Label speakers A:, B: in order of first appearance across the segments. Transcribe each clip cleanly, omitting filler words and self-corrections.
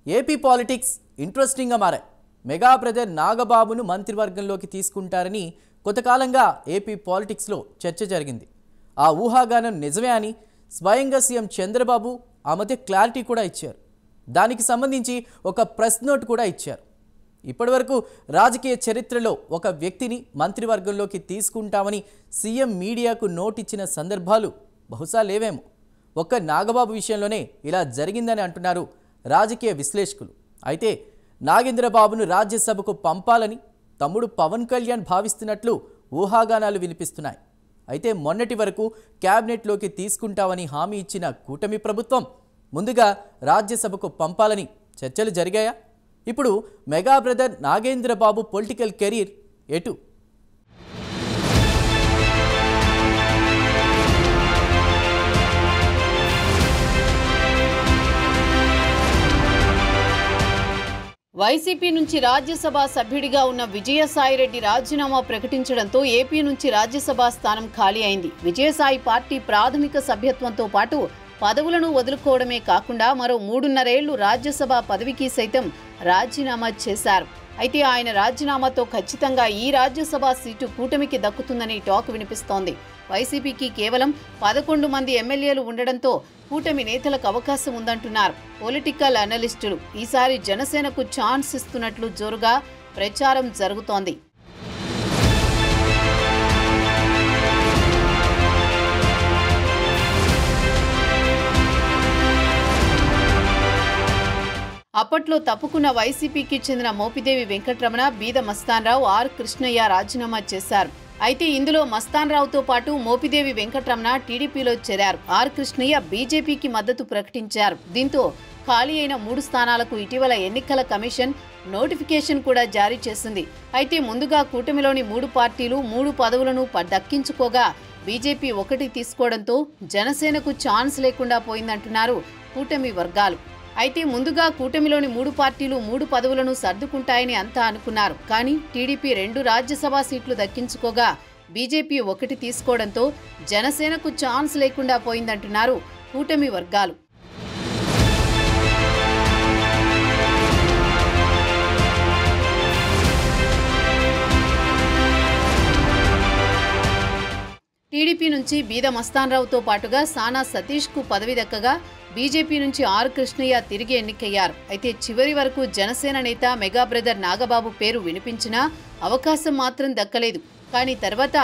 A: AP politics ఇంట్రెస్టింగ్గా మారాయి. Mega brother నాగబాబును మంత్రివర్గంలోకి తీసుకుంటారని కొంతకాలంగా ఏపీ పాలిటిక్స్లో చర్చ జరిగింది. ఆ ఊహాగానం నిజమే అని స్వయంగా సీఎం చంద్రబాబు ఆ మధ్య క్లారిటీ కూడా ఇచ్చారు. దానికి సంబంధించి ఒక ప్రెస్ నోట్ కూడా ఇచ్చారు. ఇప్పటివరకు రాజకీయ చరిత్రలో ఒక వ్యక్తిని మంత్రివర్గంలోకి తీసుకుంటామని సీఎం మీడియాకు నోట్ ఇచ్చిన సందర్భాలు బహుశా లేవేమో. ఒక్క నాగబాబు విషయంలోనే ఇలా జరిగిందని అంటున్నారు రాజకీయ విశ్లేషకులు. అయితే నాగేంద్రబాబును రాజ్యసభకు పంపాలని తమ్ముడు పవన్ కళ్యాణ్ భావిస్తున్నట్లు ఊహాగానాలు వినిపిస్తున్నాయి. అయితే మొన్నటి వరకు క్యాబినెట్లోకి తీసుకుంటామని హామీ ఇచ్చిన కూటమి ప్రభుత్వం ముందుగా రాజ్యసభకు పంపాలని చర్చలు జరిగాయా? ఇప్పుడు mega brother Nagendra Babu political career ఎటు?
B: వైసీపీ నుంచి రాజ్యసభ సభ్యుడిగా ఉన్న విజయసాయిరెడ్డి రాజీనామా ప్రకటించడంతో ఏపీ నుంచి రాజ్యసభ స్థానం ఖాళీ అయింది. విజయసాయి పార్టీ ప్రాథమిక సభ్యత్వంతో పాటు పదవులను వదులుకోవడమే కాకుండా మరో 3.5 ఏళ్లు రాజ్యసభ పదవికి సైతం రాజీనామా చేశారు. అయితే ఆయన రాజీనామాతో ఖచ్చితంగా ఈ రాజ్యసభ సీటు కూటమికి దక్కుతుందని టాక్ వినిపిస్తోంది. వైసీపీకి కేవలం 11 మంది ఎమ్మెల్యేలు ఉండడంతో కూటమి నేతలకు అవకాశం ఉందంటున్నారు పొలిటికల్ అనలిస్టులు. ఈసారి జనసేనకు ఛాన్స్ ఇస్తున్నట్లు జోరుగా ప్రచారం జరుగుతోంది. అప్పట్లో తప్పుకున్న వైసీపీకి చెందిన మోపిదేవి వెంకటరమణ, బీద మస్తాన్రావు, ఆర్ కృష్ణయ్య రాజీనామా చేశారు. అయితే ఇందులో మస్తాన్రావుతో పాటు మోపిదేవి వెంకటరమణ టీడీపీలో చేరారు. ఆర్ కృష్ణయ్య బీజేపీకి మద్దతు ప్రకటించారు. దీంతో ఖాళీ అయిన 3 స్థానాలకు ఇటీవల ఎన్నికల కమిషన్ నోటిఫికేషన్ కూడా జారీ చేసింది. అయితే ముందుగా కూటమిలోని 3 పార్టీలు 3 పదవులను దక్కించుకోగా బీజేపీ 1 తీసుకోవడంతో జనసేనకు ఛాన్స్ లేకుండా పోయిందంటున్నారు కూటమి వర్గాలు. అయితే ముందుగా కూటమిలోని 3 పార్టీలు 3 పదవులను సర్దుకుంటాయని అంతా అనుకున్నారు. కానీ టీడీపీ 2 రాజ్యసభ సీట్లు దక్కించుకోగా బీజేపీ 1 తీసుకోవడంతో జనసేనకు ఛాన్స్ లేకుండా పోయిందంటున్నారు కూటమి వర్గాలు. టీడీపీ నుంచి బీద మస్తాన్రావుతో పాటుగా సానా సతీష్కు పదవి దక్కగా బీజేపీ నుంచి ఆర్ కృష్ణయ్య తిరిగి ఎన్నికయ్యారు. అయితే చివరి వరకు జనసేన నేత మెగా బ్రదర్ నాగబాబు పేరు వినిపించినా అవకాశం మాత్రం దక్కలేదు. కానీ తర్వాత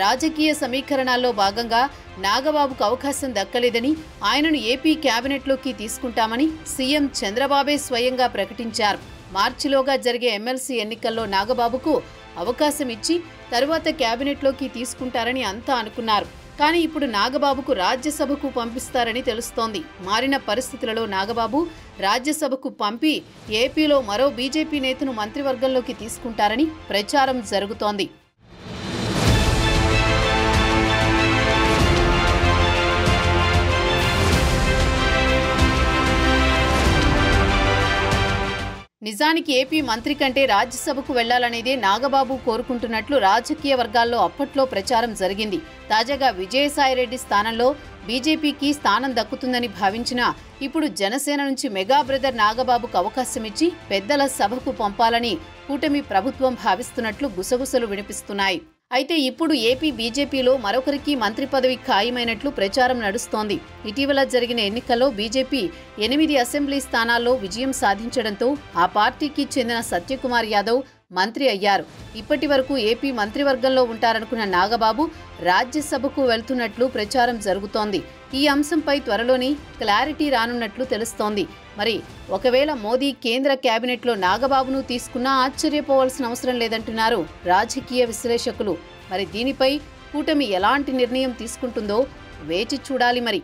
B: రాజకీయ సమీకరణాల్లో భాగంగా నాగబాబుకు అవకాశం దక్కలేదని, ఆయనను ఏపీ క్యాబినెట్లోకి తీసుకుంటామని సీఎం చంద్రబాబే స్వయంగా ప్రకటించారు. మార్చిలోగా జరిగే ఎమ్మెల్సీ ఎన్నికల్లో నాగబాబుకు అవకాశం ఇచ్చి తరువాత క్యాబినెట్లోకి తీసుకుంటారని అంతా అనుకున్నారు. కానీ ఇప్పుడు నాగబాబుకు రాజ్యసభకు పంపిస్తారని తెలుస్తోంది. మారిన పరిస్థితులలో నాగబాబు రాజ్యసభకు పంపి ఏపీలో మరో బీజేపీ నేతను మంత్రివర్గంలోకి తీసుకుంటారని ప్రచారం జరుగుతోంది. నిజానికి ఏపీ మంత్రి కంటే రాజ్యసభకు వెళ్లాలనేదే నాగబాబు కోరుకుంటున్నట్లు రాజకీయ వర్గాల్లో అప్పట్లో ప్రచారం జరిగింది. తాజాగా విజయసాయిరెడ్డి స్థానంలో బీజేపీకి స్థానం దక్కుతుందని భావించినా ఇప్పుడు జనసేన నుంచి మెగా బ్రదర్ నాగబాబుకు అవకాశం ఇచ్చి పెద్దల సభకు పంపాలని కూటమి ప్రభుత్వం భావిస్తున్నట్లు గుసగుసలు వినిపిస్తున్నాయి. అయితే ఇప్పుడు ఏపీ బీజేపీలో మరొకరికి మంత్రి పదవి ఖాయమైనట్లు ప్రచారం నడుస్తోంది. ఇటీవల జరిగిన ఎన్నికల్లో బీజేపీ 8 అసెంబ్లీ స్థానాల్లో విజయం సాధించడంతో ఆ పార్టీకి చెందిన సత్యకుమార్ యాదవ్ మంత్రి అయ్యారు. ఇప్పటి వరకు ఏపీ మంత్రివర్గంలో ఉంటారనుకున్న నాగబాబు రాజ్యసభకు వెళ్తున్నట్లు ప్రచారం జరుగుతోంది. ఈ అంశంపై త్వరలోనే క్లారిటీ రానున్నట్లు తెలుస్తోంది. మరి ఒకవేళ మోదీ కేంద్ర కేబినెట్లో నాగబాబును తీసుకున్నా ఆశ్చర్యపోవాల్సిన అవసరం లేదంటున్నారు రాజకీయ విశ్లేషకులు. మరి దీనిపై కూటమి ఎలాంటి నిర్ణయం తీసుకుంటుందో వేచి చూడాలి మరి.